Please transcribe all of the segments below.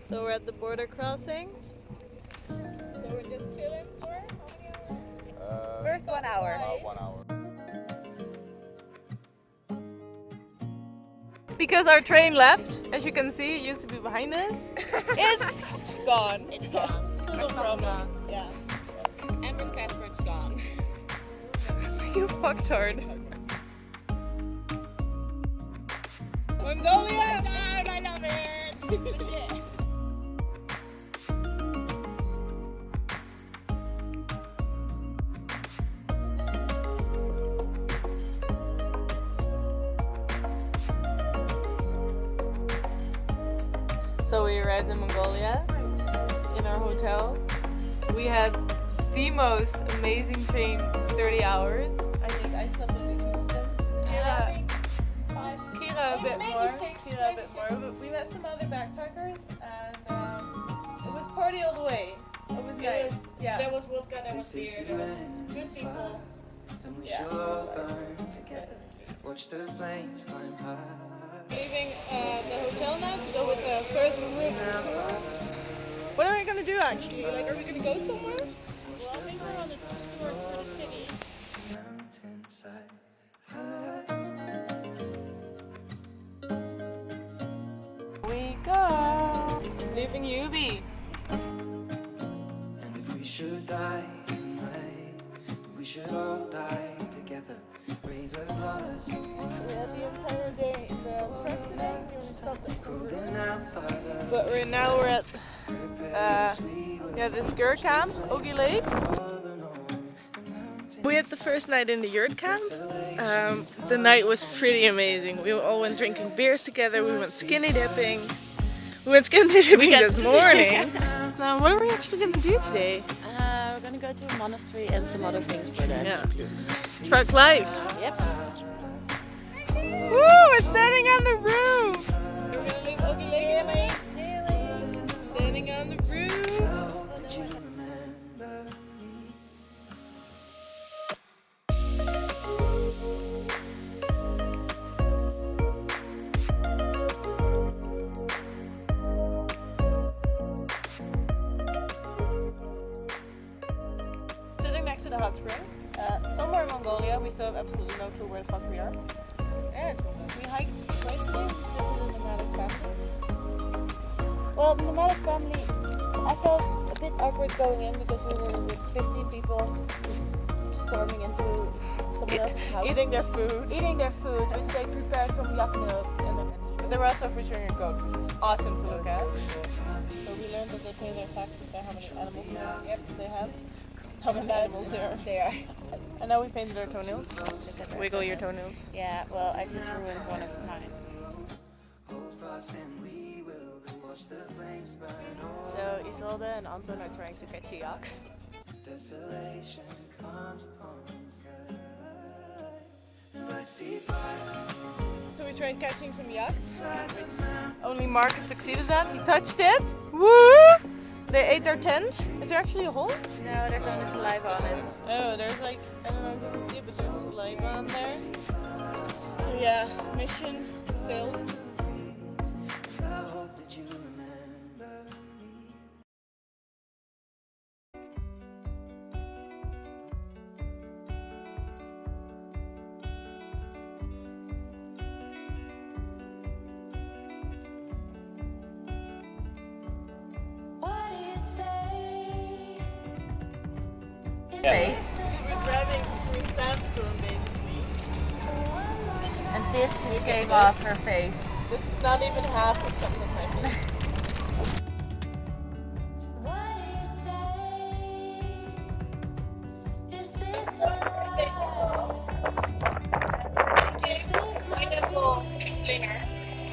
So we're at the border crossing. So we're just chilling for how many hours? First 1 hour. About 1 hour. Because our train left, as you can see, it used to be behind us. It's gone. It's gone. No problem. Yeah. Amber's passport's gone. You fucktard. Mongolia! God, I love it! Legit. So we arrived in Mongolia, in our hotel. We had the most amazing train, 30 hours. I think I slept in the of them. I think 5. Kira a bit maybe more. 6. Kira a bit more. But we met some other backpackers and it was party all the way. It was nice. Yeah. There was vodka, there was beer, there was good people. Watch the flames climb high. Leaving the hotel now to go with the first room tour. What are we gonna do actually? Like, are we gonna go somewhere? Well, I think we're on a tour for the city. Mountainside We go. Leaving Ubi. and if we should die tonight, we should all die together. Raise a glass of wine. We had the entire day in the truck today. We only stopped at some Cooling out fire. But now we're at this yurt camp, Ogi Lake. We had the first night in the yurt camp. The night was pretty amazing. We all went drinking beers together. We went skinny dipping. We went skinny dipping this morning. Now, what are we actually going to do today? We're gonna go to a monastery and some other things for that. Yeah. Truck life. Yep. Woo! We're standing on the roof. We're gonna leave Ogi Lake in a minute. Standing on the roof. Did you remember me? Sitting next to the hot spring. Somewhere in Mongolia. We still have absolutely no clue where the fuck we are. Yeah, it's cool. We hiked twice today. We visited the nomadic family. Well, the nomadic family, I felt a bit awkward going in because we were with 15 people just storming into somebody else's house. Eating their food. Eating their food, which they prepared from yak milk. But they were also featuring a goat, which was awesome to look at. So we learned that they pay their taxes by how many animals they have. How many animals They are. And now we painted our toenails. Wiggle your toenails. Yeah, well, I just ruined one of mine. Hold fast and we will watch the flames burn on. So Isolde and Anton are trying to catch a yak. Desolation comes upon the sky. And I see fire. So we tried catching some yaks, which only Marcus succeeded at. He touched it. Woo! They ate their tent. Is there actually a hole? No, there's only saliva on it. Oh, there's like, I don't know if you can see it, but there's saliva on there. So yeah, mission failed. I hope that you remember me. Face. We're driving through sandstorm basically. And this just came off her face. This is not even half of my face.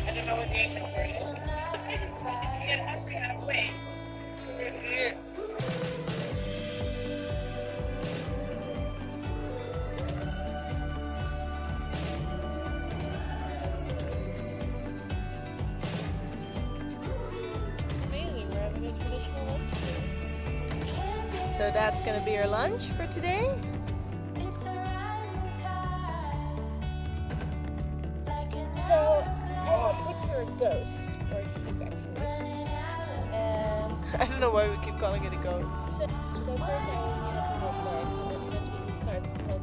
I don't know what the English version is. It's amazing, we're having a traditional lunch today. So that's gonna be our lunch for today. So, I have a picture of goat, or sheep actually. I don't know why we keep calling it a goat. So first I only had to hold legs, and then eventually we started to pull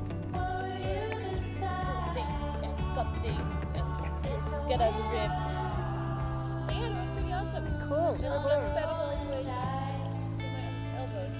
things and cut things and get out the ribs. So yeah, that was pretty awesome. Cool. And the blood spatters all the way to my elbows.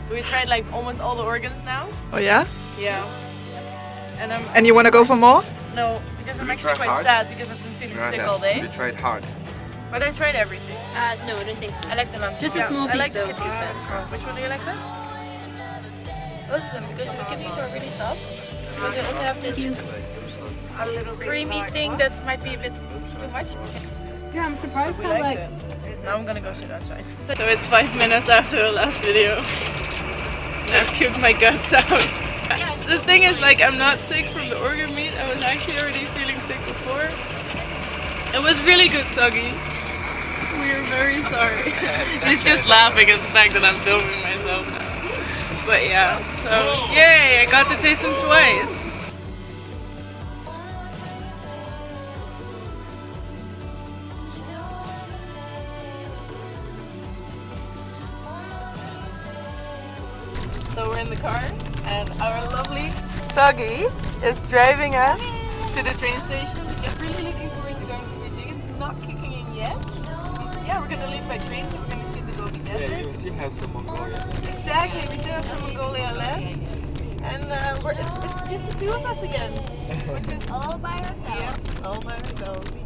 So we tried like almost all the organs now. Oh yeah? Yeah. And And you want to go for more? no, because I'm you actually try quite hard? sad because I've been feeling sick all day. We tried hard. But I tried everything. No, I don't think so. I like the lunch. Just a small I piece like the though. kidneys best. Which one do you like best? Both of them, because the kidneys are really soft. But they also have this a little creamy thing that might be a bit too much. Yeah, I'm surprised We liked it. Now I'm gonna go sit outside. So it's 5 minutes after the last video. And I've puked my guts out. The thing is, like, I'm not sick from the organ meat. I was actually already feeling sick before. It was really good, Soggy. We are very sorry. He's just laughing at the fact that I'm filming myself now. But yeah, so yay! I got to taste them twice. So we're in the car, and our lovely Soggy is driving us to the train station, which I'm really looking forward to going to Beijing. It's not kicking in yet. Yeah, we're gonna leave by train, so we're gonna see the Gobi Desert. Yeah, you still have some Mongolia. Exactly, we still have some Mongolia left. And it's just the two of us again. Which is all by ourselves. yeah, all by ourselves.